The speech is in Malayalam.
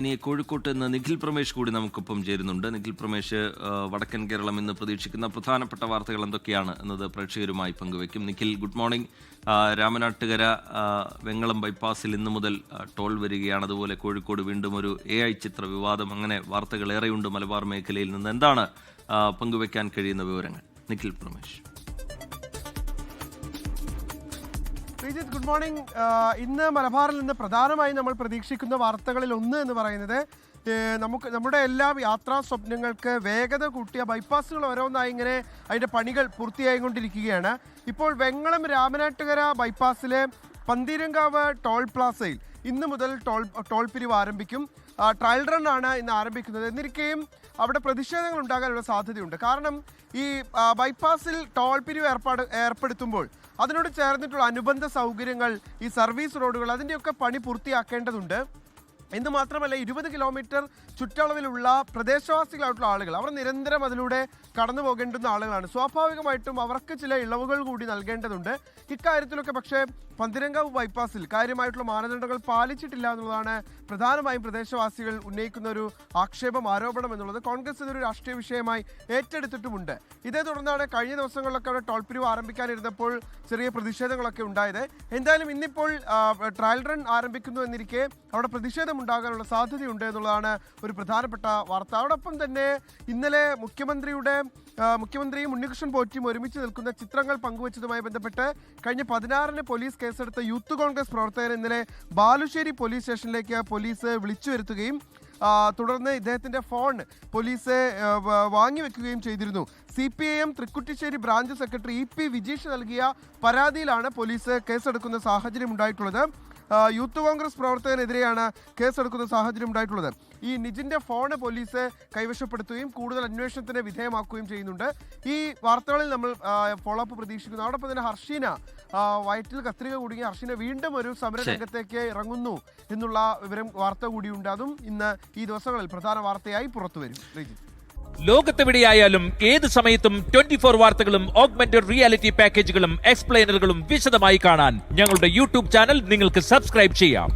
ഇനി കോഴിക്കോട്ട് നിന്ന് നിഖിൽ പ്രമേഷ് കൂടി നമുക്കൊപ്പം ചേരുന്നുണ്ട്. നിഖിൽ പ്രമേഷ്, വടക്കൻ കേരളം ഇന്ന് പ്രതീക്ഷിക്കുന്ന പ്രധാനപ്പെട്ട വാർത്തകൾ എന്തൊക്കെയാണ് എന്നത് പ്രേക്ഷകരുമായി പങ്കുവയ്ക്കും. Nikhil, good morning. രാമനാട്ടുകര വെങ്ങളം ബൈപ്പാസിൽ ഇന്നു മുതൽ ടോൾ വരികയാണ്. അതുപോലെ കോഴിക്കോട് വീണ്ടും ഒരു AI ചിത്ര വിവാദം, അങ്ങനെ വാർത്തകൾ ഏറെയുണ്ട് മലബാർ മേഖലയിൽ നിന്ന്. എന്താണ് പങ്കുവയ്ക്കാൻ കഴിയുന്ന വിവരങ്ങൾ? നിഖിൽ പ്രമേഷ്. Good morning. ഇന്ന് മലബാറിൽ നിന്ന് പ്രധാനമായും നമ്മൾ പ്രതീക്ഷിക്കുന്ന വാർത്തകളിൽ ഒന്ന് എന്ന് പറയുന്നത് നമ്മുടെ എല്ലാ യാത്രാ സ്വപ്നങ്ങൾക്ക് വേഗത കൂട്ടിയ ബൈപ്പാസുകൾ ഓരോന്നായി ഇങ്ങനെ അതിൻ്റെ പണികൾ പൂർത്തിയായിക്കൊണ്ടിരിക്കുകയാണ്. ഇപ്പോൾ വെങ്ങളം രാമനാട്ടുകര ബൈപ്പാസിലെ പന്തീരങ്കാവ് ടോൾ പ്ലാസയിൽ ഇന്ന് മുതൽ ടോൾ പിരിവ് ആരംഭിക്കും. ട്രയൽ റൺ ആണ് ഇന്ന് ആരംഭിക്കുന്നത്. എന്നിരിക്കെയും അവിടെ പ്രതിഷേധങ്ങൾ ഉണ്ടാകാനുള്ള സാധ്യതയുണ്ട്. കാരണം ഈ ബൈപ്പാസിൽ ടോൾ പിരിവ് ഏർപ്പെടുത്തുമ്പോൾ അതിനോട് ചേർന്നിട്ടുള്ള അനുബന്ധ സൗകര്യങ്ങൾ, ഈ സർവീസ് റോഡുകൾ, അതിൻ്റെയൊക്കെ പണി പൂർത്തിയാക്കേണ്ടതുണ്ട്. എന്ന് മാത്രമല്ല, 20 കിലോമീറ്റർ ചുറ്റളവിലുള്ള പ്രദേശവാസികളായിട്ടുള്ള ആളുകൾ, അവർ നിരന്തരം അതിലൂടെ കടന്നു പോകേണ്ടുന്ന ആളുകളാണ്. സ്വാഭാവികമായിട്ടും അവർക്ക് ചില ഇളവുകൾ കൂടി നൽകേണ്ടതുണ്ട്. ഇക്കാര്യത്തിലൊക്കെ പക്ഷേ പന്തീരങ്കാവ് ബൈപ്പാസിൽ കാര്യമായിട്ടുള്ള മാനദണ്ഡങ്ങൾ പാലിച്ചിട്ടില്ല എന്നുള്ളതാണ് പ്രധാനമായും പ്രദേശവാസികൾ ഉന്നയിക്കുന്ന ഒരു ആരോപണം എന്നുള്ളത്. കോൺഗ്രസ് ഇതൊരു രാഷ്ട്രീയ വിഷയമായി ഏറ്റെടുത്തിട്ടുമുണ്ട്. ഇതേ തുടർന്നാണ് കഴിഞ്ഞ ദിവസങ്ങളിലൊക്കെ അവിടെ ടോൾ പിരിവ് ആരംഭിക്കാനിരുന്നപ്പോൾ ചെറിയ പ്രതിഷേധങ്ങളൊക്കെ ഉണ്ടായത്. എന്തായാലും ഇന്നിപ്പോൾ ട്രയൽ റൺ ആരംഭിക്കുന്നു എന്നിരിക്കെ അവിടെ പ്രതിഷേധം ഉണ്ടാകാനുള്ള സാധ്യതയുണ്ട് എന്നുള്ളതാണ് ഒരു പ്രധാനപ്പെട്ട വാർത്ത. അതോടൊപ്പം തന്നെ ഇന്നലെ മുഖ്യമന്ത്രിയും ഉണ്ണികൃഷ്ണൻ പോറ്റിയും ഒരുമിച്ച് നിൽക്കുന്ന ചിത്രങ്ങൾ പങ്കുവച്ചതുമായി ബന്ധപ്പെട്ട് കഴിഞ്ഞ 16-ന് പോലീസ് കേസെടുത്ത യൂത്ത് കോൺഗ്രസ് പ്രവർത്തകർ ഇന്നലെ ബാലുശ്ശേരി പോലീസ് സ്റ്റേഷനിലേക്ക് പോലീസ് വിളിച്ചു വരുത്തുകയും തുടർന്ന് ഇദ്ദേഹത്തിൻ്റെ ഫോൺ പോലീസ് വാങ്ങിവെക്കുകയും ചെയ്തിരുന്നു. CPIM Thrikkuttissery branch secretary EP Vijeesh നൽകിയ പരാതിയിലാണ് പോലീസ് കേസെടുക്കുന്ന സാഹചര്യം ഉണ്ടായിട്ടുള്ളത്. യൂത്ത് കോൺഗ്രസ് പ്രവർത്തകനെതിരെയാണ് കേസെടുക്കുന്ന സാഹചര്യം ഉണ്ടായിട്ടുള്ളത്. ഈ നിജിൻ്റെ ഫോണ് പോലീസ് കൈവശപ്പെടുത്തുകയും കൂടുതൽ അന്വേഷണത്തിന് വിധേയമാക്കുകയും ചെയ്യുന്നുണ്ട്. ഈ വാർത്തകളിൽ നമ്മൾ ഫോളോ അപ്പ് പ്രതീക്ഷിക്കുന്നു. അതോടൊപ്പം തന്നെ ഹർഷീന, വയറ്റിൽ കത്രിക കുടുങ്ങിയ ഹർഷീന വീണ്ടും ഒരു സമരരംഗത്തേക്ക് ഇറങ്ങുന്നു എന്നുള്ള വാർത്ത കൂടിയുണ്ട്. അതും ഇന്ന് ഈ ദിവസങ്ങളിൽ പ്രധാന വാർത്തയായി പുറത്തു വരും. ലോകത്തെവിടെയായാലും ഏത് സമയത്തും 24 വാർത്തകളും ഓഗ്മെന്റഡ് റിയാലിറ്റി പാക്കേജുകളും എക്സ്പ്ലെയിനറുകളും വിശദമായി കാണാൻ ഞങ്ങളുടെ യൂട്യൂബ് ചാനൽ നിങ്ങൾക്ക് സബ്സ്ക്രൈബ് ചെയ്യാം.